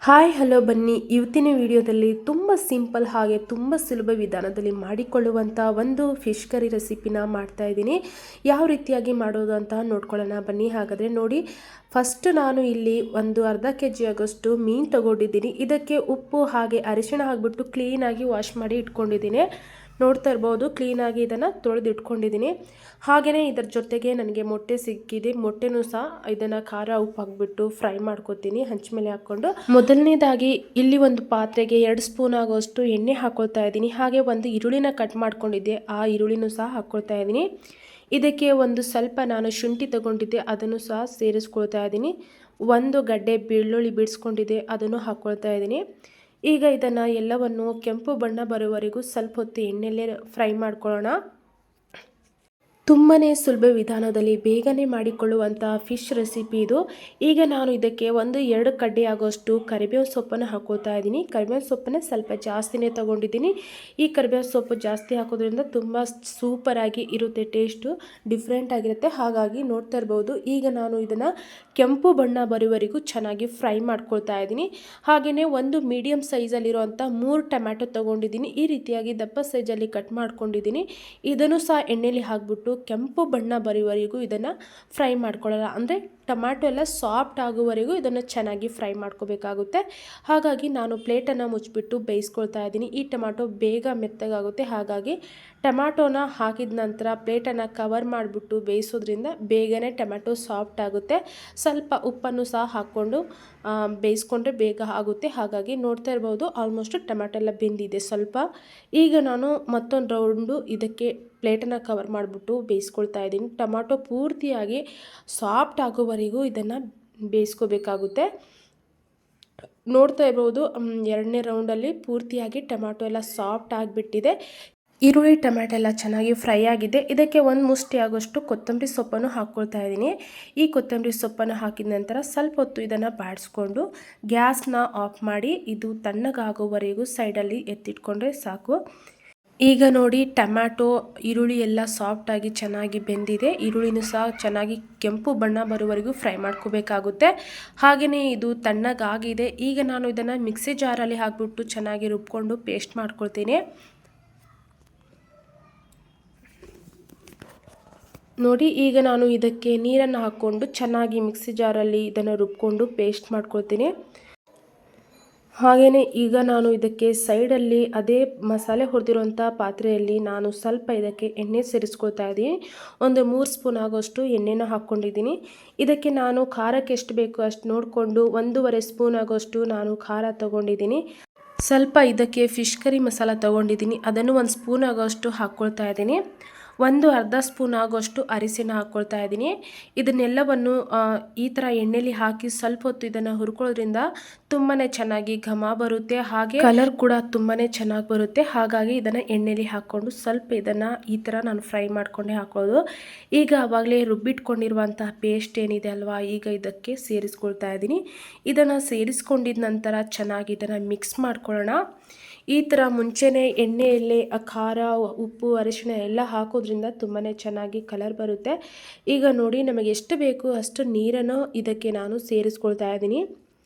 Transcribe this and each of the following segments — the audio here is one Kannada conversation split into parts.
ಹಾಯ್ ಹಲೋ ಬನ್ನಿ ಇವತ್ತಿನ ವಿಡಿಯೋದಲ್ಲಿ ತುಂಬ ಸಿಂಪಲ್ ಹಾಗೆ ತುಂಬ ಸುಲಭ ವಿಧಾನದಲ್ಲಿ ಮಾಡಿಕೊಳ್ಳುವಂಥ ಒಂದು ಫಿಶ್ ಕರಿ ರೆಸಿಪಿನ ಮಾಡ್ತಾ ಇದ್ದೀನಿ. ಯಾವ ರೀತಿಯಾಗಿ ಮಾಡೋದು ಅಂತ ನೋಡ್ಕೊಳ್ಳೋಣ ಬನ್ನಿ. ಹಾಗಾದರೆ ನೋಡಿ, ಫಸ್ಟ್ ನಾನು ಇಲ್ಲಿ ಒಂದು ಅರ್ಧ kg ಆಗೋಷ್ಟು ಮೀನು ತಗೊಂಡಿದ್ದೀನಿ. ಇದಕ್ಕೆ ಉಪ್ಪು ಹಾಗೆ ಅರಿಶಿಣ ಹಾಕ್ಬಿಟ್ಟು ಕ್ಲೀನಾಗಿ ವಾಶ್ ಮಾಡಿ ಇಟ್ಕೊಂಡಿದ್ದೀನಿ. ನೋಡ್ತಾ ಇರ್ಬೋದು, ಕ್ಲೀನಾಗಿ ಇದನ್ನು ತೊಳೆದು ಇಟ್ಕೊಂಡಿದ್ದೀನಿ. ಹಾಗೆಯೇ ಇದರ ಜೊತೆಗೆ ನನಗೆ ಮೊಟ್ಟೆ ಸಿಕ್ಕಿದೆ. ಮೊಟ್ಟೆನೂ ಸಹ ಇದನ್ನು ಖಾರ ಉಪ್ಪು ಹಾಕ್ಬಿಟ್ಟು ಫ್ರೈ ಮಾಡ್ಕೊತೀನಿ ಹಂಚ ಮೇಲೆ ಹಾಕ್ಕೊಂಡು. ಮೊದಲನೇದಾಗಿ ಇಲ್ಲಿ ಒಂದು ಪಾತ್ರೆಗೆ 2 ಸ್ಪೂನ್ ಆಗೋಷ್ಟು ಎಣ್ಣೆ ಹಾಕ್ಕೊಳ್ತಾ ಇದ್ದೀನಿ. ಹಾಗೆ ಒಂದು ಈರುಳ್ಳಿನ ಕಟ್ ಮಾಡ್ಕೊಂಡಿದ್ದೆ, ಆ ಈರುಳ್ಳಿನೂ ಸಹ ಹಾಕ್ಕೊಳ್ತಾ ಇದ್ದೀನಿ. ಇದಕ್ಕೆ ಒಂದು ಸ್ವಲ್ಪ ನಾನು ಶುಂಠಿ ತಗೊಂಡಿದ್ದೆ, ಅದನ್ನು ಸಹ ಸೇರಿಸ್ಕೊಳ್ತಾ ಇದ್ದೀನಿ. ಒಂದು ಗಡ್ಡೆ ಬೆಳ್ಳುಳ್ಳಿ ಬಿಡಿಸ್ಕೊಂಡಿದ್ದೆ, ಅದನ್ನು ಹಾಕ್ಕೊಳ್ತಾ ಇದ್ದೀನಿ. ಈಗ ಇದನ್ನು ಎಲ್ಲವನ್ನು ಕೆಂಪು ಬಣ್ಣ ಬರುವವರೆಗೂ ಸ್ವಲ್ಪ ಹೊತ್ತು ಎಣ್ಣೆಯಲ್ಲೇ ಫ್ರೈ ಮಾಡ್ಕೊಳ್ಳೋಣ. ತುಂಬಾ ಸುಲಭ ವಿಧಾನದಲ್ಲಿ ಬೇಗನೆ ಮಾಡಿಕೊಳ್ಳುವಂಥ ಫಿಶ್ ರೆಸಿಪಿ ಇದು. ಈಗ ನಾನು ಇದಕ್ಕೆ 1-2 ಕಡ್ಡಿ ಆಗೋಷ್ಟು ಕರಿಬೇವು ಸೊಪ್ಪನ್ನು ಹಾಕೋತಾ ಇದ್ದೀನಿ. ಕರಿಬೇವು ಸೊಪ್ಪನ್ನು ಸ್ವಲ್ಪ ಜಾಸ್ತಿನೇ ತೊಗೊಂಡಿದ್ದೀನಿ. ಈ ಕರಿಬೇವು ಸೊಪ್ಪು ಜಾಸ್ತಿ ಹಾಕೋದ್ರಿಂದ ತುಂಬ ಸೂಪರಾಗಿ ಇರುತ್ತೆ, ಟೇಸ್ಟು ಡಿಫ್ರೆಂಟ್ ಆಗಿರುತ್ತೆ. ಹಾಗಾಗಿ ನೋಡ್ತಾ ಇರ್ಬೋದು, ಈಗ ನಾನು ಇದನ್ನು ಕೆಂಪು ಬಣ್ಣ ಬರುವವರೆಗೂ ಚೆನ್ನಾಗಿ ಫ್ರೈ ಮಾಡ್ಕೊಳ್ತಾ ಇದ್ದೀನಿ. ಹಾಗೆಯೇ ಒಂದು ಮೀಡಿಯಮ್ ಸೈಜಲ್ಲಿರುವಂಥ 3 ಟೊಮ್ಯಾಟೊ ತೊಗೊಂಡಿದ್ದೀನಿ. ಈ ರೀತಿಯಾಗಿ ದಪ್ಪ ಸೈಜಲ್ಲಿ ಕಟ್ ಮಾಡ್ಕೊಂಡಿದ್ದೀನಿ. ಇದನ್ನು ಸಹ ಎಣ್ಣೆಯಲ್ಲಿ ಹಾಕ್ಬಿಟ್ಟು ಕೆಂಪು ಬಣ್ಣ ಬರುವವರೆಗೂ ಇದನ್ನು ಫ್ರೈ ಮಾಡ್ಕೊಳ್ಳೋಣ. ಅಂದರೆ ಟೊಮ್ಯಾಟೊ ಎಲ್ಲ ಸಾಫ್ಟ್ ಆಗುವವರೆಗೂ ಇದನ್ನು ಚೆನ್ನಾಗಿ ಫ್ರೈ ಮಾಡ್ಕೋಬೇಕಾಗುತ್ತೆ. ಹಾಗಾಗಿ ನಾನು ಪ್ಲೇಟನ್ನು ಮುಚ್ಚಿಬಿಟ್ಟು ಬೇಯಿಸ್ಕೊಳ್ತಾ ಇದ್ದೀನಿ. ಈ ಟೊಮ್ಯಾಟೊ ಬೇಗ ಮೆತ್ತಗಾಗುತ್ತೆ. ಹಾಗಾಗಿ ಟೊಮ್ಯಾಟೊನ ಹಾಕಿದ ನಂತರ ಪ್ಲೇಟನ್ನು ಕವರ್ ಮಾಡಿಬಿಟ್ಟು ಬೇಯಿಸೋದ್ರಿಂದ ಬೇಗನೆ ಟೊಮ್ಯಾಟೊ ಸಾಫ್ಟ್ ಆಗುತ್ತೆ. ಸ್ವಲ್ಪ ಉಪ್ಪನ್ನು ಸಹ ಹಾಕ್ಕೊಂಡು ಬೇಯಿಸ್ಕೊಂಡ್ರೆ ಬೇಗ ಆಗುತ್ತೆ. ಹಾಗಾಗಿ ನೋಡ್ತಾ ಇರ್ಬೋದು, ಆಲ್ಮೋಸ್ಟ್ ಟೊಮ್ಯಾಟೊ ಎಲ್ಲ ಬೆಂದಿದೆ ಸ್ವಲ್ಪ. ಈಗ ನಾನು ಮತ್ತೊಂದು ರೌಂಡು ಇದಕ್ಕೆ ಪ್ಲೇಟನ್ನು ಕವರ್ ಮಾಡಿಬಿಟ್ಟು ಬೇಯಿಸ್ಕೊಳ್ತಾ ಇದ್ದೀನಿ. ಟೊಮ್ಯಾಟೊ ಪೂರ್ತಿಯಾಗಿ ಸಾಫ್ಟ್ ಆಗೋವರೆಗೂ ಇದನ್ನು ಬೇಯಿಸ್ಕೋಬೇಕಾಗುತ್ತೆ. ನೋಡ್ತಾ ಇರ್ಬೋದು, 2ನೇ ರೌಂಡಲ್ಲಿ ಪೂರ್ತಿಯಾಗಿ ಟೊಮ್ಯಾಟೊ ಎಲ್ಲ ಸಾಫ್ಟ್ ಆಗಿಬಿಟ್ಟಿದೆ. ಈರುಳ್ಳಿ ಟೊಮ್ಯಾಟೊ ಎಲ್ಲ ಚೆನ್ನಾಗಿ ಫ್ರೈ ಆಗಿದೆ. ಇದಕ್ಕೆ 1 ಮುಷ್ಟಿ ಆಗೋಷ್ಟು ಕೊತ್ತಂಬರಿ ಸೊಪ್ಪನ್ನು ಹಾಕ್ಕೊಳ್ತಾ ಇದ್ದೀನಿ. ಈ ಕೊತ್ತಂಬರಿ ಸೊಪ್ಪನ್ನು ಹಾಕಿದ ನಂತರ ಸ್ವಲ್ಪ ಹೊತ್ತು ಇದನ್ನು ಬಾಡಿಸ್ಕೊಂಡು ಗ್ಯಾಸ್ನ ಆಫ್ ಮಾಡಿ ಇದು ತಣ್ಣಗಾಗೋವರೆಗೂ ಸೈಡಲ್ಲಿ ಎತ್ತಿಟ್ಕೊಂಡ್ರೆ ಸಾಕು. ಈಗ ನೋಡಿ, ಟೊಮ್ಯಾಟೊ ಈರುಳ್ಳಿ ಎಲ್ಲ ಸಾಫ್ಟಾಗಿ ಚೆನ್ನಾಗಿ ಬೆಂದಿದೆ. ಈರುಳ್ಳಿನೂ ಸಹ ಚೆನ್ನಾಗಿ ಕೆಂಪು ಬಣ್ಣ ಬರುವವರೆಗೂ ಫ್ರೈ ಮಾಡ್ಕೋಬೇಕಾಗುತ್ತೆ. ಹಾಗೆಯೇ ಇದು ತಣ್ಣಗಾಗಿದೆ. ಈಗ ನಾನು ಇದನ್ನು ಮಿಕ್ಸಿ ಜಾರಲ್ಲಿ ಹಾಕ್ಬಿಟ್ಟು ಚೆನ್ನಾಗಿ ರುಬ್ಕೊಂಡು ಪೇಸ್ಟ್ ಮಾಡ್ಕೊಳ್ತೀನಿ. ನೋಡಿ, ಈಗ ನಾನು ಇದಕ್ಕೆ ನೀರನ್ನು ಹಾಕ್ಕೊಂಡು ಚೆನ್ನಾಗಿ ಮಿಕ್ಸಿ ಜಾರಲ್ಲಿ ಇದನ್ನು ರುಬ್ಕೊಂಡು ಪೇಸ್ಟ್ ಮಾಡ್ಕೊಳ್ತೀನಿ. ಹಾಗೆಯೇ ಈಗ ನಾನು ಇದಕ್ಕೆ ಸೈಡಲ್ಲಿ ಅದೇ ಮಸಾಲೆ ಹುರಿದಿರುವಂಥ ಪಾತ್ರೆಯಲ್ಲಿ ನಾನು ಸ್ವಲ್ಪ ಇದಕ್ಕೆ ಎಣ್ಣೆ ಸೇರಿಸ್ಕೊಳ್ತಾ ಇದ್ದೀನಿ. ಒಂದು 3 ಸ್ಪೂನ್ ಆಗೋಷ್ಟು ಎಣ್ಣೆನ ಹಾಕ್ಕೊಂಡಿದ್ದೀನಿ. ಇದಕ್ಕೆ ನಾನು ಖಾರಕ್ಕೆ ಎಷ್ಟು ಬೇಕು ಅಷ್ಟು ನೋಡಿಕೊಂಡು 1.5 ಸ್ಪೂನ್ ಆಗೋಷ್ಟು ನಾನು ಖಾರ ತೊಗೊಂಡಿದ್ದೀನಿ. ಸ್ವಲ್ಪ ಇದಕ್ಕೆ ಫಿಶ್ ಕರಿ ಮಸಾಲ ತೊಗೊಂಡಿದ್ದೀನಿ, ಅದನ್ನು 1 ಸ್ಪೂನ್ ಆಗೋಷ್ಟು ಹಾಕ್ಕೊಳ್ತಾ ಇದ್ದೀನಿ. ಅರ್ಧ ಸ್ಪೂನ್ ಆಗೋಷ್ಟು ಅರಿಶಿಣ ಹಾಕ್ಕೊಳ್ತಾ ಇದ್ದೀನಿ. ಇದನ್ನೆಲ್ಲವನ್ನು ಈ ಥರ ಎಣ್ಣೆಲಿ ಹಾಕಿ ಸ್ವಲ್ಪ ಹೊತ್ತು ಇದನ್ನು ಹುರ್ಕೊಳ್ಳೋದ್ರಿಂದ ತುಂಬಾ ಚೆನ್ನಾಗಿ ಘಮ ಬರುತ್ತೆ. ಹಾಗೆ ಕಲರ್ ಕೂಡ ತುಂಬಾ ಚೆನ್ನಾಗಿ ಬರುತ್ತೆ. ಹಾಗಾಗಿ ಇದನ್ನು ಎಣ್ಣೆಲಿ ಹಾಕ್ಕೊಂಡು ಸ್ವಲ್ಪ ಇದನ್ನು ಈ ಥರ ನಾನು ಫ್ರೈ ಮಾಡ್ಕೊಂಡೇ ಹಾಕೋದು. ಈಗ ಆವಾಗಲೇ ರುಬ್ಬಿಟ್ಕೊಂಡಿರುವಂತಹ ಪೇಸ್ಟ್ ಏನಿದೆ ಅಲ್ವಾ, ಈಗ ಇದಕ್ಕೆ ಸೇರಿಸ್ಕೊಳ್ತಾ ಇದ್ದೀನಿ. ಇದನ್ನು ಸೇರಿಸ್ಕೊಂಡಿದ ನಂತರ ಚೆನ್ನಾಗಿ ಇದನ್ನು ಮಿಕ್ಸ್ ಮಾಡ್ಕೊಳ್ಳೋಣ. ಈ ಥರ ಮುಂಚೆನೇ ಎಣ್ಣೆಯಲ್ಲೇ ಖಾರ ಉಪ್ಪು ಅರಿಶಿಣ ಎಲ್ಲ ಹಾಕೋದ್ರಿಂದ ತುಂಬಾ ಚೆನ್ನಾಗಿ ಕಲರ್ ಬರುತ್ತೆ. ಈಗ ನೋಡಿ, ನಮಗೆ ಎಷ್ಟು ಬೇಕು ಅಷ್ಟು ನೀರನ್ನು ಇದಕ್ಕೆ ನಾನು ಸೇರಿಸ್ಕೊಳ್ತಾ ಇದ್ದೀನಿ.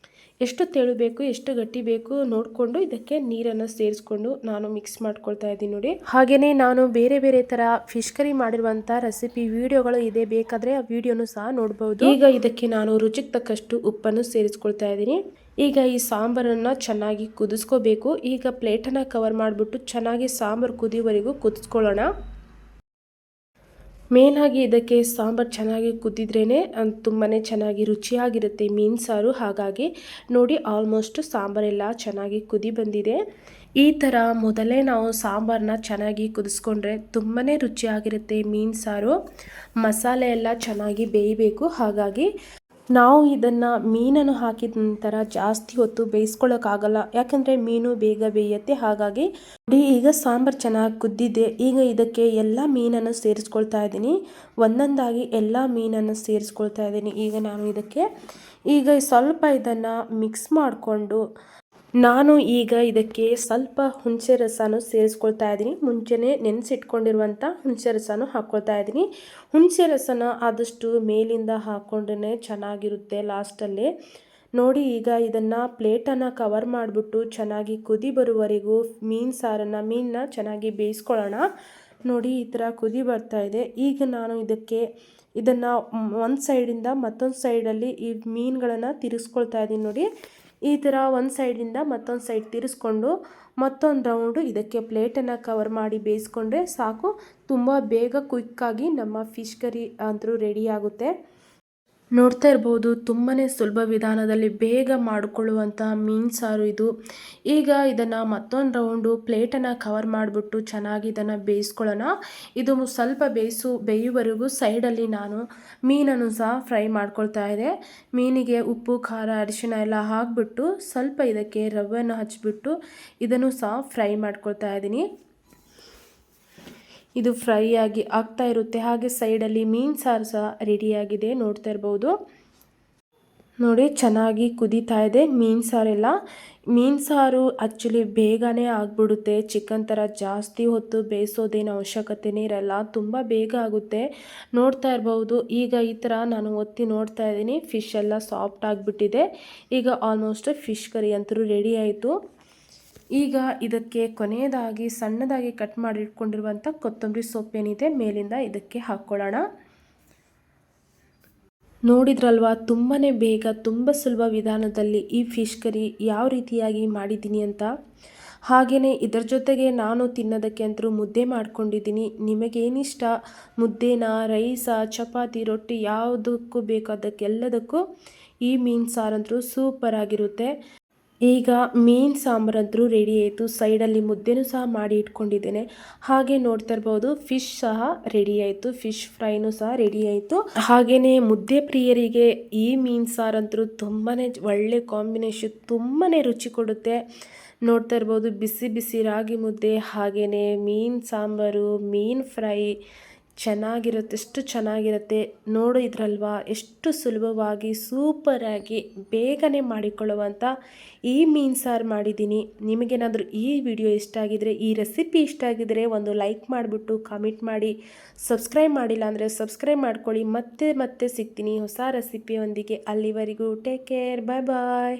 ಎಷ್ಟು ತೆಳು ಬೇಕು ಎಷ್ಟು ಗಟ್ಟಿ ಬೇಕು ನೋಡಿಕೊಂಡು ಇದಕ್ಕೆ ನೀರನ್ನು ಸೇರಿಸ್ಕೊಂಡು ನಾನು ಮಿಕ್ಸ್ ಮಾಡ್ಕೊಳ್ತಾ ಇದ್ದೀನಿ. ನೋಡಿ, ಹಾಗೆಯೇ ನಾನು ಬೇರೆ ಬೇರೆ ಥರ ಫಿಶ್ ಕರಿ ಮಾಡಿರುವಂಥ ರೆಸಿಪಿ ವಿಡಿಯೋಗಳು ಇದೆ, ಬೇಕಾದರೆ ಆ ವಿಡಿಯೋನು ಸಹ ನೋಡ್ಬೋದು. ಈಗ ಇದಕ್ಕೆ ನಾನು ರುಚಿಗೆ ತಕ್ಕಷ್ಟು ಉಪ್ಪನ್ನು ಸೇರಿಸ್ಕೊಳ್ತಾ ಇದ್ದೀನಿ. ಈಗ ಈ ಸಾಂಬಾರನ್ನು ಚೆನ್ನಾಗಿ ಕುದಿಸ್ಕೋಬೇಕು. ಈಗ ಪ್ಲೇಟನ್ನು ಕವರ್ ಮಾಡಿಬಿಟ್ಟು ಚೆನ್ನಾಗಿ ಸಾಂಬಾರು ಕುದಿಯುವವರೆಗೂ ಕುದಿಸ್ಕೊಳ್ಳೋಣ. ಮೇನಾಗಿ ಇದಕ್ಕೆ ಸಾಂಬಾರು ಚೆನ್ನಾಗಿ ಕುದ್ದಿದ್ರೇ ತುಂಬಾ ಚೆನ್ನಾಗಿ ರುಚಿಯಾಗಿರುತ್ತೆ ಮೀನು ಸಾರು. ಹಾಗಾಗಿ ನೋಡಿ, ಆಲ್ಮೋಸ್ಟ್ ಸಾಂಬಾರೆಲ್ಲ ಚೆನ್ನಾಗಿ ಕುದಿ ಬಂದಿದೆ. ಈ ಥರ ಮೊದಲೇ ನಾವು ಸಾಂಬಾರನ್ನ ಚೆನ್ನಾಗಿ ಕುದಿಸ್ಕೊಂಡ್ರೆ ತುಂಬಾ ರುಚಿಯಾಗಿರುತ್ತೆ ಮೀನು ಸಾರು. ಮಸಾಲೆ ಎಲ್ಲ ಚೆನ್ನಾಗಿ ಬೇಯಬೇಕು. ಹಾಗಾಗಿ ನಾವು ಇದನ್ನು ಮೀನನ್ನು ಹಾಕಿದ ನಂತರ ಜಾಸ್ತಿ ಹೊತ್ತು ಬೇಯಿಸ್ಕೊಳ್ಳೋಕ್ಕಾಗಲ್ಲ, ಯಾಕಂದರೆ ಮೀನು ಬೇಗ ಬೇಯುತ್ತೆ. ಹಾಗಾಗಿ ನೋಡಿ, ಈಗ ಸಾಂಬಾರು ಚೆನ್ನಾಗಿ ಕುದ್ದಿದೆ. ಈಗ ಇದಕ್ಕೆ ಎಲ್ಲ ಮೀನನ್ನು ಸೇರಿಸ್ಕೊಳ್ತಾ ಇದ್ದೀನಿ. ಒಂದೊಂದಾಗಿ ಎಲ್ಲ ಮೀನನ್ನು ಸೇರಿಸ್ಕೊಳ್ತಾ ಇದ್ದೀನಿ. ಈಗ ನಾನು ಇದಕ್ಕೆ ಸ್ವಲ್ಪ ಇದನ್ನು ಮಿಕ್ಸ್ ಮಾಡಿಕೊಂಡು ನಾನು ಈಗ ಇದಕ್ಕೆ ಸ್ವಲ್ಪ ಹುಣಸೆ ರಸನೂ ಸೇರಿಸ್ಕೊಳ್ತಾ ಇದ್ದೀನಿ. ಮುಂಚೆನೇ ನೆನೆಸಿಟ್ಕೊಂಡಿರುವಂಥ ಹುಣಸೆ ರಸನೂ ಹಾಕ್ಕೊಳ್ತಾ ಇದ್ದೀನಿ. ಹುಣಸೆ ರಸನ ಆದಷ್ಟು ಮೇಲಿಂದ ಹಾಕ್ಕೊಂಡ್ರೆ ಚೆನ್ನಾಗಿರುತ್ತೆ ಲಾಸ್ಟಲ್ಲಿ. ನೋಡಿ ಈಗ ಇದನ್ನು ಪ್ಲೇಟನ್ನು ಕವರ್ ಮಾಡಿಬಿಟ್ಟು ಚೆನ್ನಾಗಿ ಕುದಿ ಬರುವವರೆಗೂ ಮೀನನ್ನ ಚೆನ್ನಾಗಿ ಬೇಯಿಸ್ಕೊಳ್ಳೋಣ. ನೋಡಿ ಈ ಥರ ಕುದಿ ಬರ್ತಾ ಇದೆ. ಈಗ ನಾನು ಇದನ್ನು ಒಂದು ಸೈಡಿಂದ ಮತ್ತೊಂದು ಸೈಡಲ್ಲಿ ಈ ಮೀನುಗಳನ್ನು ತಿರುಗಿಸ್ಕೊಳ್ತಾ ಇದ್ದೀನಿ. ನೋಡಿ ಈ ಥರ ಒಂದು ಸೈಡಿಂದ ಮತ್ತೊಂದು ಸೈಡ್ ತಿರ್ಸ್ಕೊಂಡು ಮತ್ತೊಂದು ರೌಂಡು ಇದಕ್ಕೆ ಪ್ಲೇಟನ್ನು ಕವರ್ ಮಾಡಿ ಬೇಯಿಸ್ಕೊಂಡ್ರೆ ಸಾಕು. ತುಂಬ ಬೇಗ ಕ್ವಿಕ್ಕಾಗಿ ನಮ್ಮ ಫಿಶ್ ಕರಿ ಅಂತೂ ರೆಡಿ ಆಗುತ್ತೆ. ನೋಡ್ತಾ ಇರ್ಬೋದು, ತುಂಬಾ ಸುಲಭ ವಿಧಾನದಲ್ಲಿ ಬೇಗ ಮಾಡಿಕೊಳ್ಳುವಂಥ ಮೀನು ಸಾರು ಇದು. ಈಗ ಇದನ್ನು ಮತ್ತೊಂದು ರೌಂಡು ಪ್ಲೇಟನ್ನು ಕವರ್ ಮಾಡಿಬಿಟ್ಟು ಚೆನ್ನಾಗಿ ಇದನ್ನು ಬೇಯಿಸ್ಕೊಳ್ಳೋಣ. ಇದು ಸ್ವಲ್ಪ ಬೇಯುವವರೆಗೂ ಸೈಡಲ್ಲಿ ನಾನು ಮೀನನ್ನು ಸಹ ಫ್ರೈ ಮಾಡ್ಕೊಳ್ತಾ ಇದ್ದೆ. ಮೀನಿಗೆ ಉಪ್ಪು, ಖಾರ, ಅರಿಶಿಣ ಎಲ್ಲ ಹಾಕಿಬಿಟ್ಟು ಸ್ವಲ್ಪ ಇದಕ್ಕೆ ರವೆಯನ್ನು ಹಚ್ಚಿಬಿಟ್ಟು ಇದನ್ನು ಸಹ ಫ್ರೈ ಮಾಡ್ಕೊಳ್ತಾ ಇದ್ದೀನಿ. ಇದು ಫ್ರೈ ಆಗಿ ಆಗ್ತಾ ಇರುತ್ತೆ. ಹಾಗೆ ಸೈಡಲ್ಲಿ ಮೀನು ಸಾರು ಸಹ ರೆಡಿಯಾಗಿದೆ, ನೋಡ್ತಾ ಇರ್ಬೋದು. ನೋಡಿ ಚೆನ್ನಾಗಿ ಕುದೀತಾ ಇದೆ ಮೀನು ಸಾರೆಲ್ಲ. ಮೀನು ಸಾರು ಆ್ಯಕ್ಚುಲಿ ಬೇಗನೆ ಆಗಿಬಿಡುತ್ತೆ. ಚಿಕನ್ ಥರ ಜಾಸ್ತಿ ಹೊತ್ತು ಬೇಯಿಸೋದೇನು ಅವಶ್ಯಕತೆನೇ ಇರಲ್ಲ, ತುಂಬ ಬೇಗ ಆಗುತ್ತೆ. ನೋಡ್ತಾ ಇರ್ಬೋದು, ಈಗ ಈ ಥರ ನಾನು ಒತ್ತಿ ನೋಡ್ತಾ ಇದ್ದೀನಿ, ಫಿಶ್ ಎಲ್ಲ ಸಾಫ್ಟ್ ಆಗಿಬಿಟ್ಟಿದೆ. ಈಗ ಆಲ್ಮೋಸ್ಟ್ ಫಿಶ್ ಕರಿ ಅಂತೂ ರೆಡಿ ಆಯಿತು. ಈಗ ಇದಕ್ಕೆ ಕೊನೆಯದಾಗಿ ಸಣ್ಣದಾಗಿ ಕಟ್ ಮಾಡಿ ಇಟ್ಕೊಂಡಿರುವಂಥ ಕೊತ್ತಂಬರಿ ಸೊಪ್ಪೇನಿದೆ ಮೇಲಿಂದ ಇದಕ್ಕೆ ಹಾಕ್ಕೊಳ್ಳೋಣ. ನೋಡಿದ್ರಲ್ವಾ, ತುಂಬಾ ಬೇಗ ತುಂಬ ಸುಲಭ ವಿಧಾನದಲ್ಲಿ ಈ ಫಿಶ್ ಕರಿ ಯಾವ ರೀತಿಯಾಗಿ ಮಾಡಿದ್ದೀನಿ ಅಂತ. ಹಾಗೆಯೇ ಇದರ ಜೊತೆಗೆ ನಾನು ತಿನ್ನೋದಕ್ಕೆ ಅಂತೂ ಮುದ್ದೆ ಮಾಡ್ಕೊಂಡಿದ್ದೀನಿ. ನಿಮಗೇನಿಷ್ಟ, ಮುದ್ದೆನ, ರೈಸ, ಚಪಾತಿ, ರೊಟ್ಟಿ ಯಾವುದಕ್ಕೂ ಬೇಕಾದಕ್ಕೆಲ್ಲದಕ್ಕೂ ಈ ಮೀನು ಸಾರಂತೂ ಸೂಪರ್ ಆಗಿರುತ್ತೆ. ಈಗ ಮೀನು ಸಾಂಬಾರಂತೂ ರೆಡಿ ಆಯಿತು. ಸೈಡಲ್ಲಿ ಮುದ್ದೆನೂ ಸಹ ಮಾಡಿ ಇಟ್ಕೊಂಡಿದ್ದೇನೆ. ಹಾಗೆ ನೋಡ್ತಾ ಇರ್ಬೋದು, ಫಿಶ್ ಸಹ ರೆಡಿ ಆಯಿತು, ಫಿಶ್ ಫ್ರೈನೂ ಸಹ ರೆಡಿ ಆಯಿತು. ಹಾಗೆಯೇ ಮುದ್ದೆ ಪ್ರಿಯರಿಗೆ ಈ ಮೀನು ಸಾರಂತೂ ತುಂಬಾ ಒಳ್ಳೆ ಕಾಂಬಿನೇಷನ್, ತುಂಬಾ ರುಚಿ ಕೊಡುತ್ತೆ. ನೋಡ್ತಾ ಇರ್ಬೋದು, ಬಿಸಿ ಬಿಸಿ ರಾಗಿ ಮುದ್ದೆ, ಹಾಗೆಯೇ ಮೀನು ಸಾಂಬಾರು, ಮೀನು ಫ್ರೈ ಚೆನ್ನಾಗಿರುತ್ತೆ, ಎಷ್ಟು ಚೆನ್ನಾಗಿರುತ್ತೆ ನೋಡಿದ್ರಲ್ವಾ. ಎಷ್ಟು ಸುಲಭವಾಗಿ ಸೂಪರಾಗಿ ಬೇಗನೆ ಮಾಡಿಕೊಳ್ಳುವಂಥ ಈ ಮೀನು ಸಾರು ಮಾಡಿದ್ದೀನಿ. ನಿಮಗೇನಾದರೂ ಈ ವಿಡಿಯೋ ಇಷ್ಟ ಆಗಿದರೆ, ಈ ರೆಸಿಪಿ ಇಷ್ಟ ಆಗಿದರೆ ಒಂದು ಲೈಕ್ ಮಾಡಿಬಿಟ್ಟು ಕಾಮೆಂಟ್ ಮಾಡಿ. ಸಬ್ಸ್ಕ್ರೈಬ್ ಮಾಡಿಲ್ಲ ಅಂದರೆ ಸಬ್ಸ್ಕ್ರೈಬ್ ಮಾಡ್ಕೊಳ್ಳಿ. ಮತ್ತೆ ಸಿಗ್ತೀನಿ ಹೊಸ ರೆಸಿಪಿಯೊಂದಿಗೆ. ಅಲ್ಲಿವರೆಗೂ ಟೇಕ್ ಕೇರ್, ಬಾಯ್ ಬಾಯ್.